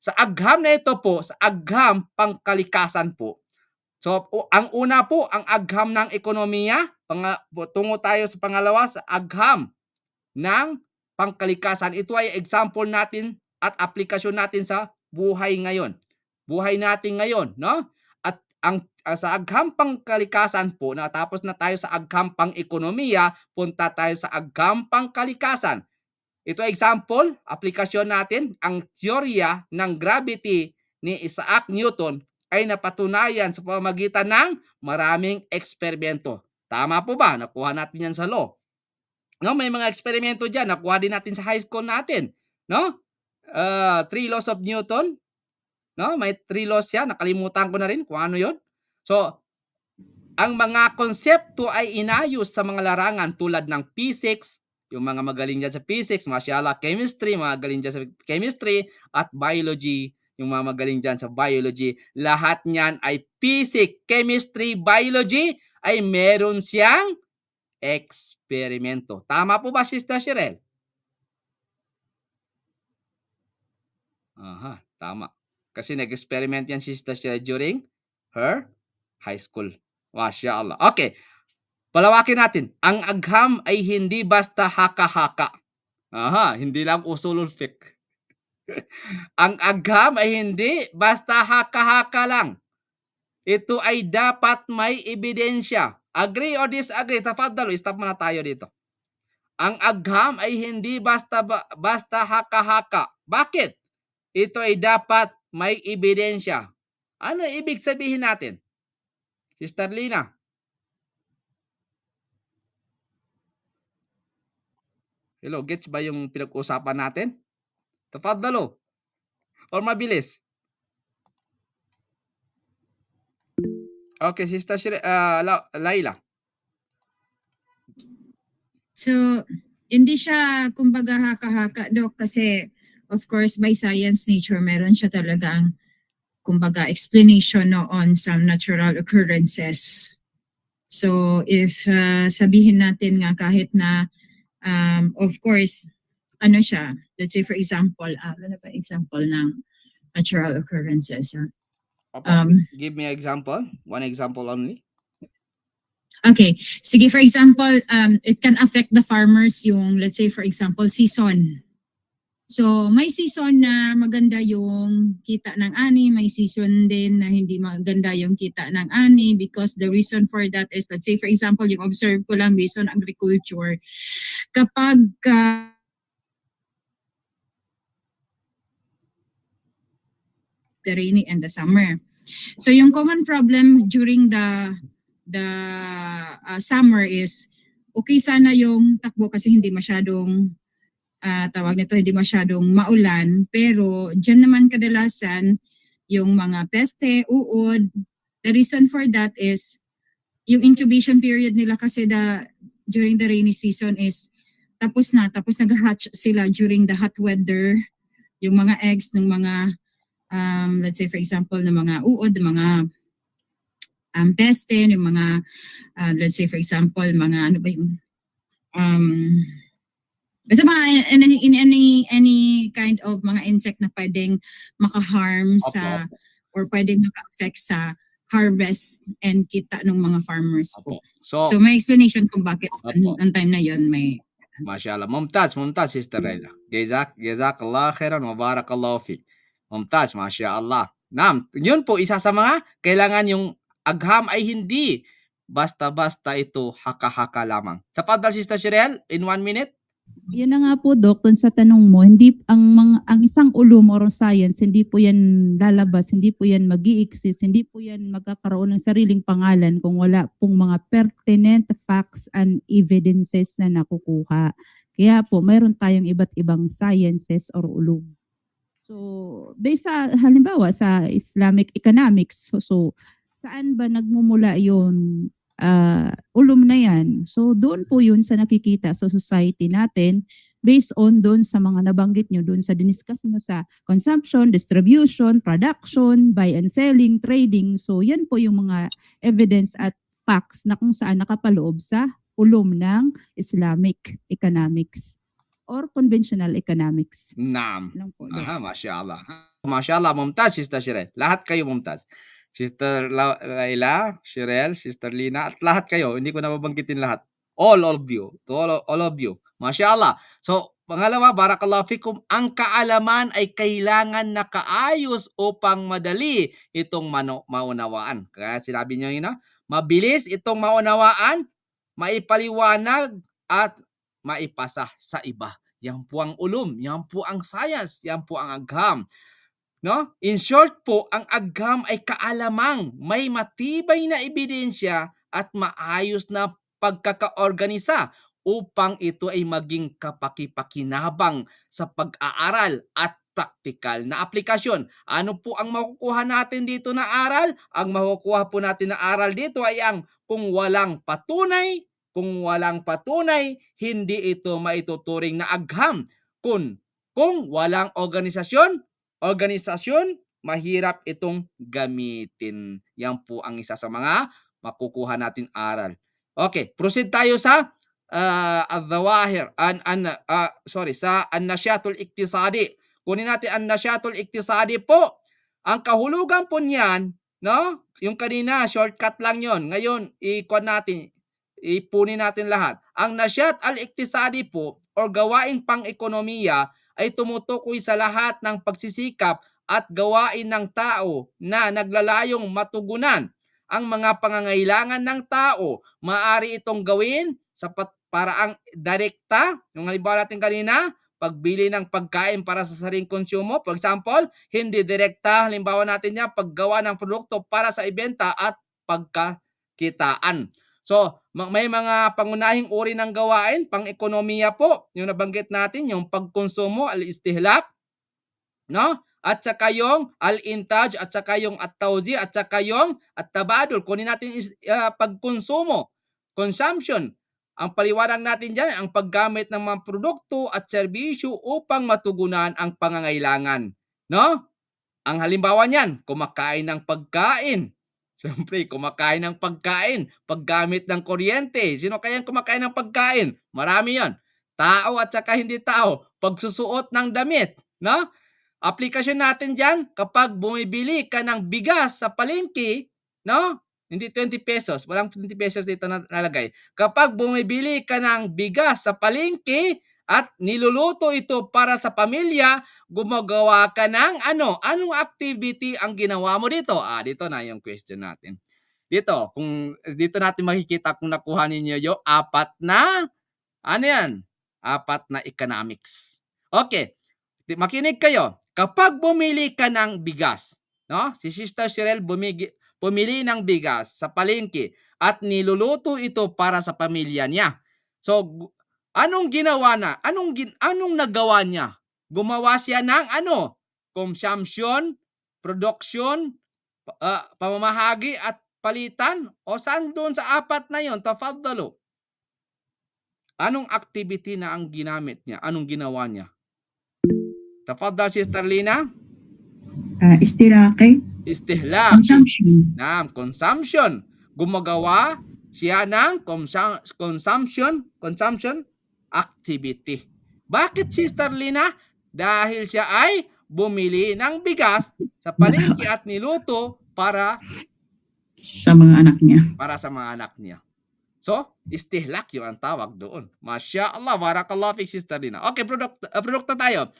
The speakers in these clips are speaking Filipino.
Sa agham na ito po, sa agham pangkalikasan po. So, ang una po, ang agham ng ekonomiya. Tungo tayo sa pangalawa, sa agham ng pangkalikasan. Ito ay example natin at aplikasyon natin sa buhay ngayon. Buhay natin ngayon, no? At sa agham pangkalikasan po, natapos na tayo sa agham pang-ekonomiya, punta tayo sa agham pangkalikasan. Ito example, aplikasyon natin, ang teorya ng gravity ni Isaac Newton ay napatunayan sa pamamagitan ng maraming eksperimento. Tama po ba? Nakuha natin yan sa law. No, may mga eksperimento diyan, nakuha din natin sa high school natin, no? 3 laws of Newton, no? May 3 laws 'yan, nakalimutan ko na rin kung ano 'yon. So, ang mga konsepto ay inayos sa mga larangan tulad ng physics, yung mga magaling diyan sa physics, mashallah, chemistry, magaling diyan sa chemistry, at biology, yung mga magaling diyan sa biology. Lahat niyan ay physics, chemistry, biology ay meron siyang eksperimento. Tama po ba, Sister Shirel? Aha, tama. Kasi nag-experiment yan, Sister Shirel, during her high school. Mashallah. Okay. Palawakin natin. Ang agham ay hindi basta haka-haka. Aha, hindi lang usulul fiqh. Ang agham ay hindi basta haka-haka lang. Ito ay dapat may ebidensya. Agree or disagree? Tafadhalo, stop muna tayo dito. Ang agham ay hindi basta haka-haka. Bakit? Ito ay dapat may ebidensya. Ano ibig sabihin natin? Sister Lina. Hello, gets ba yung pinag-usapan natin? Tafadhalo. Or mabilis? Okay, Sister Laila. So, hindi siya kumbaga haka-haka, Dok, kasi of course by science nature meron siya talagang kumbaga explanation on some natural occurrences. So, if sabihin natin nga kahit na of course ano siya, let's say for example, ano ba example ng natural occurrences? Give me an example. One example only. Okay. Sige, for example, it can affect the farmers yung, let's say, for example, season. So, may season na maganda yung kita ng ani, may season din na hindi maganda yung kita ng ani because the reason for that is, let's say, for example, yung observe ko lang based on agriculture, kapag the rainy and the summer. So, yung common problem during the summer is okay sana yung takbo kasi hindi masyadong tawag nito, hindi masyadong maulan, pero dyan naman kadalasan yung mga peste, uod. The reason for that is yung incubation period nila kasi during the rainy season is tapos nag-hatch sila during the hot weather, yung mga eggs ng mga let's say for example ng mga uod, ng mga peste, yung mga let's say for example mga ano ba yung basta mga in any kind of mga insect na pwedeng maka-harm sa or pwedeng maka-affect sa harvest and kita ng mga farmers po. So may explanation kung bakit ang time na yon may Mashallah. Mumtaz, Sister Laila. Jazakallah khairan wa barakallahu fik. Mumtaz, mashallah. Naam, yun po isa sa mga kailangan yung agham ay hindi basta-basta ito haka-haka lamang. Tafadhal Sister Shirel, in 1 minute. Yun na nga po, Doc, dun sa tanong mo, hindi ang isang ulum or science, hindi po yan lalabas, hindi po yan mag-i-exist, hindi po yan magkakaroon ng sariling pangalan kung wala pong mga pertinent facts and evidences na nakukuha. Kaya po, mayroon tayong iba't ibang sciences or ulum. So, based sa, halimbawa, sa Islamic economics, so saan ba nagmumula yun? Ulum na yan. So doon po yun sa nakikita sa society natin based on doon sa mga nabanggit nyo, doon sa diniscuss nyo sa consumption, distribution, production, buy and selling, trading. So yan po yung mga evidence at facts na kung saan nakapaloob sa ulum ng Islamic economics or conventional economics. Naam. Aha, mashallah. Mashallah, mumtaz, Sister Shirel. Lahat kayo mumtaz. Sister Laila, Shirel, Sister Lina, at lahat kayo. Hindi ko nababanggitin lahat. All of you. To all of you. Mashallah. So, pangalawa, barakallahu fikum, ang kaalaman ay kailangan na kaayos upang madali itong maunawaan. Kaya sinabi niyo yun, mabilis itong maunawaan, maipaliwanag, at maipasa sa iba. Yan po ang ulum, yan po ang science, yan po ang agham. No? In short po, ang agham ay kaalamang may matibay na ebidensya at maayos na pagkakaorganisa upang ito ay maging kapaki-pakinabang sa pag-aaral at praktikal na aplikasyon. Ano po ang makukuha natin dito na aral? Ang makukuha po natin na aral dito ay ang kung walang patunay, hindi ito maituturing na agham. Kung walang organisasyon, mahirap itong gamitin. Yan po ang isa sa mga makukuha natin aral. Okay, proceed tayo sa al-zawahir sa an-nasyatul iktisadi. Kunin natin an-nasyatul iktisadi po. Ang kahulugan po niyan, no? Yung kanina shortcut lang 'yon. Ngayon ipunin natin lahat. Ang nasyat al-iktisadi po or gawain pang-ekonomiya ay tumutukoy sa lahat ng pagsisikap at gawain ng tao na naglalayong matugunan ang mga pangangailangan ng tao. Maaari itong gawin sa paraang direkta, yung halimbawa natin kanina, pagbili ng pagkain para sa sariling konsumo. For example, hindi direkta, halimbawa natin yan, paggawa ng produkto para sa ibenta at pagkakitaan. So, may mga pangunahing uri ng gawain, pang-ekonomiya po, yung nabanggit natin, yung pagkonsumo, al-istihlak, no? At saka yung al-intaj, at saka yung at-tawzi, at saka yung at-tabadul. Kunin natin pagkonsumo, consumption. Ang paliwanag natin dyan, ang paggamit ng mga produkto at serbisyo upang matugunan ang pangangailangan. No? Ang halimbawa niyan, kumakain ng pagkain. Siyempre, kumakain ng pagkain, paggamit ng kuryente. Sino kaya kumakain ng pagkain? Marami yon. Tao at saka hindi tao. Pagsusuot ng damit. No? Aplikasyon natin dyan, kapag bumibili ka ng bigas sa palengke, no? Hindi 20 pesos. Walang 20 pesos dito nalagay. Kapag bumibili ka ng bigas sa palengke at niluluto ito para sa pamilya, gumagawa ka ng ano? Anong activity ang ginawa mo dito? Dito na yung question natin. Dito natin makikita kung nakuha ninyo yung apat na economics. Okay. Makinig kayo. Kapag bumili ka ng bigas, no? Si Sister Shirel pumili ng bigas sa palengke at niluluto ito para sa pamilya niya. So, anong ginawa na? Anong nagawa niya? Gumawa siya ng consumption, production, pamamahagi at palitan? O saan doon sa apat na yon? Tafaddalu. Anong activity na ang ginamit niya? Anong ginawa niya? Tafaddal, Sister Lina. Istihlak. Consumption. Gumagawa siya ng consumption activity. Bakit, Sister Lina? Dahil siya ay bumili ng bigas sa palengke at niluto para sa mga anak niya. So, istihlak yung ang tawag doon. Masya Allah, barakallahu fik, Sister Lina. Okay, produkto tayo.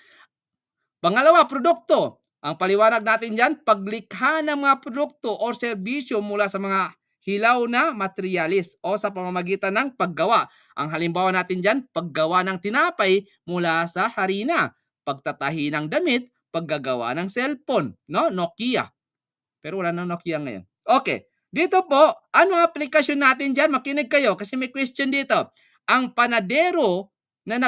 Pangalawa, produkto. Ang paliwanag natin dyan, paglikha ng mga produkto o serbisyo mula sa mga hilaw na materialis o sa pamamagitan ng paggawa. Ang halimbawa natin dyan, paggawa ng tinapay mula sa harina, pagtatahi ng damit, paggagawa ng cellphone, no? Nokia. Pero wala nang Nokia ngayon. Okay. Dito po, ano ang aplikasyon natin dyan? Makinig kayo kasi may question dito. Ang panadero na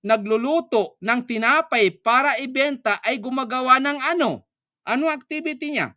nagluluto ng tinapay para ibenta ay gumagawa ng ano? Ano activity niya?